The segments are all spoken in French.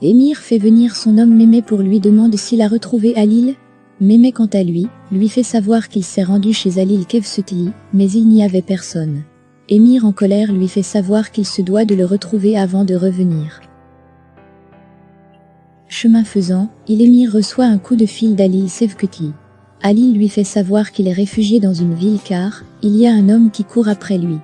Émir fait venir son homme Mémé pour lui demander s'il a retrouvé Halil. Mémé quant à lui fait savoir qu'il s'est rendu chez Halil Kevsutli, mais il n'y avait personne. Émir en colère lui fait savoir qu'il se doit de le retrouver avant de revenir. Chemin faisant, Émir reçoit un coup de fil d'Halil Sevkutli. Halil lui fait savoir qu'il est réfugié dans une ville car il y a un homme qui court après lui.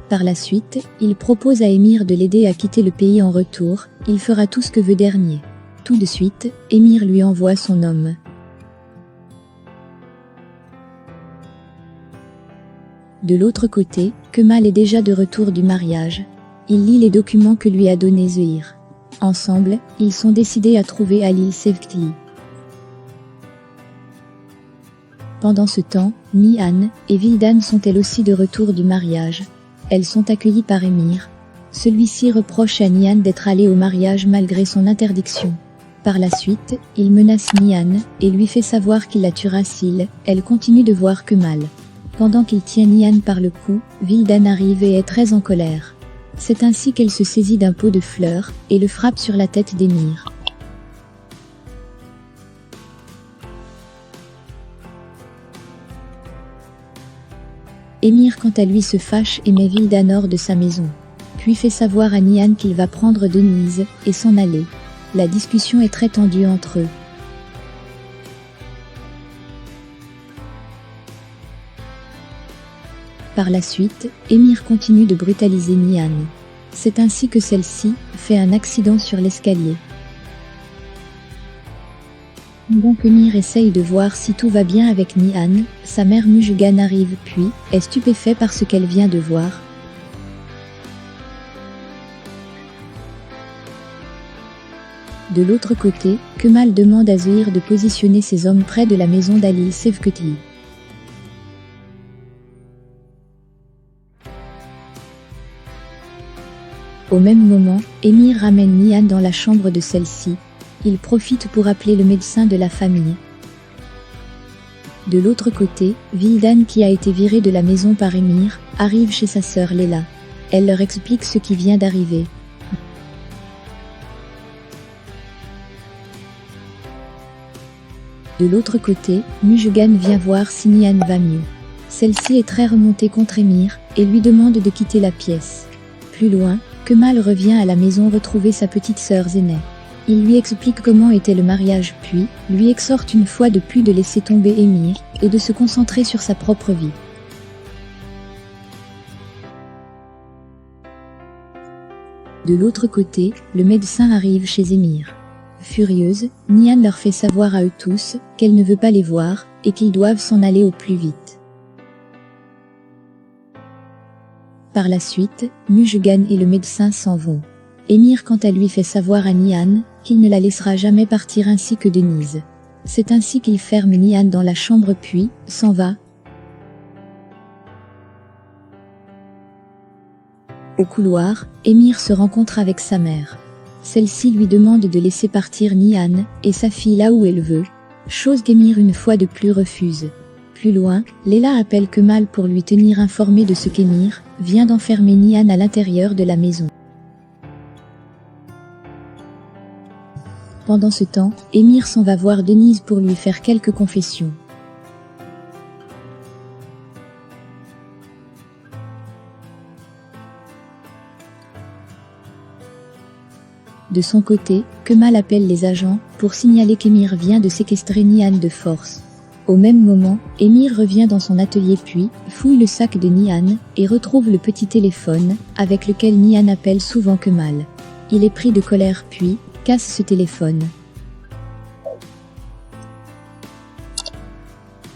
Par la suite, il propose à Émir de l'aider à quitter le pays en retour, il fera tout ce que veut dernier. Tout de suite, Émir lui envoie son homme. De l'autre côté, Kemal est déjà de retour du mariage. Il lit les documents que lui a donnés Zehir. Ensemble, ils sont décidés à trouver Halil Sevkutli. Pendant ce temps, Nihan et Vildan sont elles aussi de retour du mariage. Elles sont accueillies par Émir. Celui-ci reproche à Nihan d'être allé au mariage malgré son interdiction. Par la suite, il menace Nihan et lui fait savoir qu'il la tuera s'il, elle continue de voir Kemal. Pendant qu'il tient Nihan par le cou, Vildan arrive et est très en colère. C'est ainsi qu'elle se saisit d'un pot de fleurs et le frappe sur la tête d'Émir. Émir quant à lui se fâche et met Vildan hors de sa maison. Puis fait savoir à Nihan qu'il va prendre Denise et s'en aller. La discussion est très tendue entre eux. Par la suite, Émir continue de brutaliser Nihan. C'est ainsi que celle-ci fait un accident sur l'escalier. Donc Émir essaye de voir si tout va bien avec Nihan, sa mère Müjgan arrive puis est stupéfait par ce qu'elle vient de voir. De l'autre côté, Kemal demande à Zehir de positionner ses hommes près de la maison d'Halil Sevkutli. Au même moment, Émir ramène Nihan dans la chambre de celle-ci. Il profite pour appeler le médecin de la famille. De l'autre côté, Vildan qui a été viré de la maison par Émir, arrive chez sa sœur Léla. Elle leur explique ce qui vient d'arriver. De l'autre côté, Müjgan vient voir si Nihan va mieux. Celle-ci est très remontée contre Émir et lui demande de quitter la pièce. Plus loin, Kemal revient à la maison retrouver sa petite sœur Zeynep. Il lui explique comment était le mariage puis lui exhorte une fois de plus de laisser tomber Émir et de se concentrer sur sa propre vie. De l'autre côté, le médecin arrive chez Émir. Furieuse, Nihan leur fait savoir à eux tous qu'elle ne veut pas les voir et qu'ils doivent s'en aller au plus vite. Par la suite, Müjgan et le médecin s'en vont. Émir quant à lui fait savoir à Nihan qu'il ne la laissera jamais partir ainsi que Denise. C'est ainsi qu'il ferme Nihan dans la chambre puis s'en va. Au couloir, Émir se rencontre avec sa mère. Celle-ci lui demande de laisser partir Nihan et sa fille là où elle veut, chose qu'Émir une fois de plus refuse. Plus loin, Léla appelle Kemal pour lui tenir informé de ce qu'Émir vient d'enfermer Nihan à l'intérieur de la maison. Pendant ce temps, Émir s'en va voir Denise pour lui faire quelques confessions. De son côté, Kemal appelle les agents pour signaler qu'Émir vient de séquestrer Nihan de force. Au même moment, Émir revient dans son atelier puis fouille le sac de Nihan et retrouve le petit téléphone avec lequel Nihan appelle souvent Kemal. Il est pris de colère puis casse ce téléphone.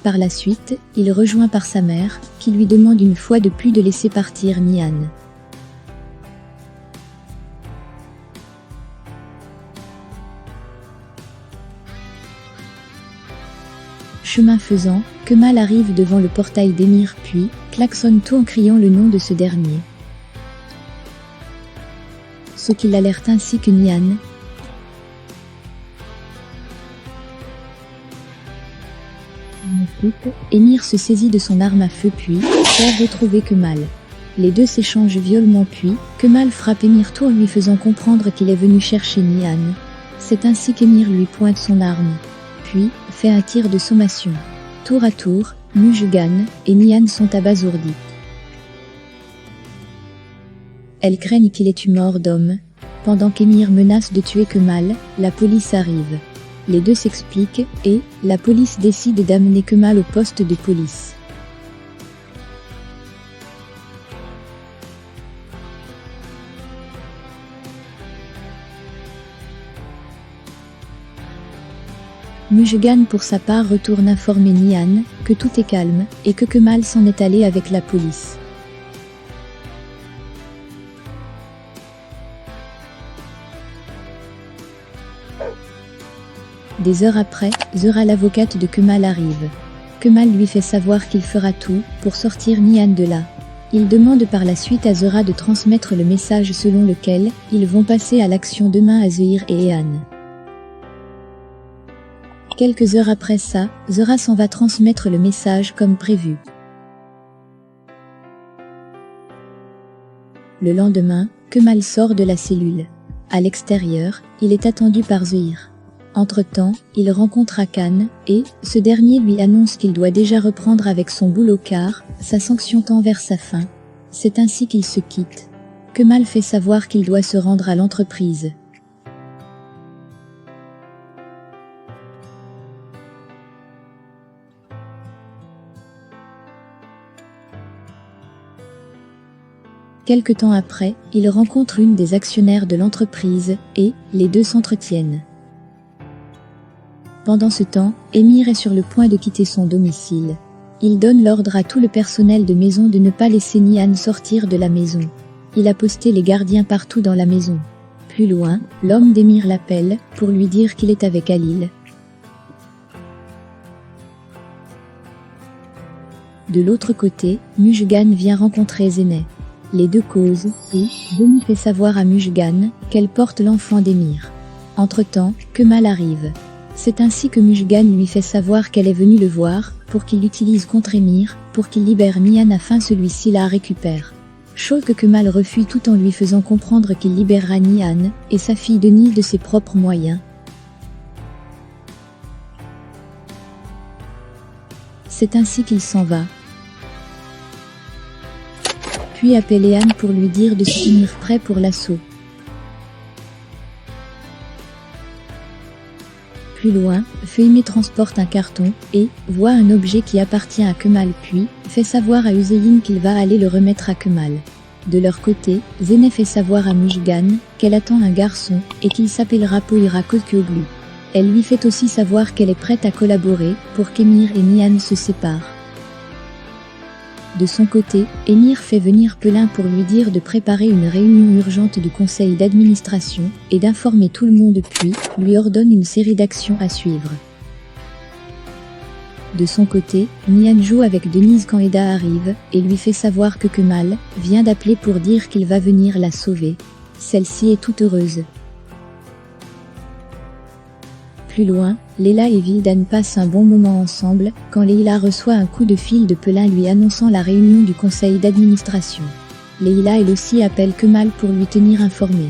Par la suite, il est rejoint par sa mère qui lui demande une fois de plus de laisser partir Nihan. Chemin faisant, Kemal arrive devant le portail d'Émir puis klaxonne tout en criant le nom de ce dernier. Ce qui l'alerte ainsi que Nihan. Ensuite, Émir se saisit de son arme à feu puis fait retrouver Kemal. Les deux s'échangent violemment puis Kemal frappe Émir tout en lui faisant comprendre qu'il est venu chercher Nihan. C'est ainsi qu'Emir lui pointe son arme, puis fait un tir de sommation. Tour à tour, Mujgan et Nihan sont abasourdis. Elles craignent qu'il ait eu mort d'homme. Pendant qu'Emir menace de tuer Kemal, la police arrive. Les deux s'expliquent et la police décide d'amener Kemal au poste de police. Mujgan pour sa part retourne informer Nihan que tout est calme et que Kemal s'en est allé avec la police. Des heures après, Zehra l'avocate de Kemal arrive. Kemal lui fait savoir qu'il fera tout pour sortir Nihan de là. Il demande par la suite à Zehra de transmettre le message selon lequel ils vont passer à l'action demain à Zehir et Ehan. Quelques heures après ça, Zehra s'en va transmettre le message comme prévu. Le lendemain, Kemal sort de la cellule. À l'extérieur, il est attendu par Zehir. Entre-temps, il rencontre Hakan, et ce dernier lui annonce qu'il doit déjà reprendre avec son boulot car sa sanction tend vers sa fin. C'est ainsi qu'ils se quittent. Kemal fait savoir qu'il doit se rendre à l'entreprise. Quelque temps après, il rencontre une des actionnaires de l'entreprise, et les deux s'entretiennent. Pendant ce temps, Emir est sur le point de quitter son domicile. Il donne l'ordre à tout le personnel de maison de ne pas laisser Nihan sortir de la maison. Il a posté les gardiens partout dans la maison. Plus loin, l'homme d'Emir l'appelle pour lui dire qu'il est avec Halil. De l'autre côté, Mujgan vient rencontrer Zeneh. Les deux causent, et Zeneh fait savoir à Mujgan qu'elle porte l'enfant d'Emir. Entre-temps, Kemal arrive. C'est ainsi que Mujgan lui fait savoir qu'elle est venue le voir, pour qu'il l'utilise contre Emir, pour qu'il libère Nihan afin celui-ci la récupère. Chose que Kemal refuse tout en lui faisant comprendre qu'il libérera Nihan, et sa fille Denise de ses propres moyens. C'est ainsi qu'il s'en va. Puis appelle Ehan pour lui dire de se tenir prêt pour l'assaut. Plus loin, Fehmi transporte un carton et voit un objet qui appartient à Kemal puis fait savoir à Hüseyin qu'il va aller le remettre à Kemal. De leur côté, Zeneh fait savoir à Mujgan qu'elle attend un garçon et qu'il s'appellera Poira Kokoglu. Elle lui fait aussi savoir qu'elle est prête à collaborer pour qu'Emir et Nihan se séparent. De son côté, Emir fait venir Pelin pour lui dire de préparer une réunion urgente du conseil d'administration et d'informer tout le monde puis lui ordonne une série d'actions à suivre. De son côté, Nihan joue avec Denise quand Eda arrive et lui fait savoir que Kemal vient d'appeler pour dire qu'il va venir la sauver. Celle-ci est toute heureuse. Plus loin, Leila et Vildan passent un bon moment ensemble, quand Leila reçoit un coup de fil de Pelin lui annonçant la réunion du conseil d'administration. Leila elle aussi appelle Kemal pour lui tenir informé.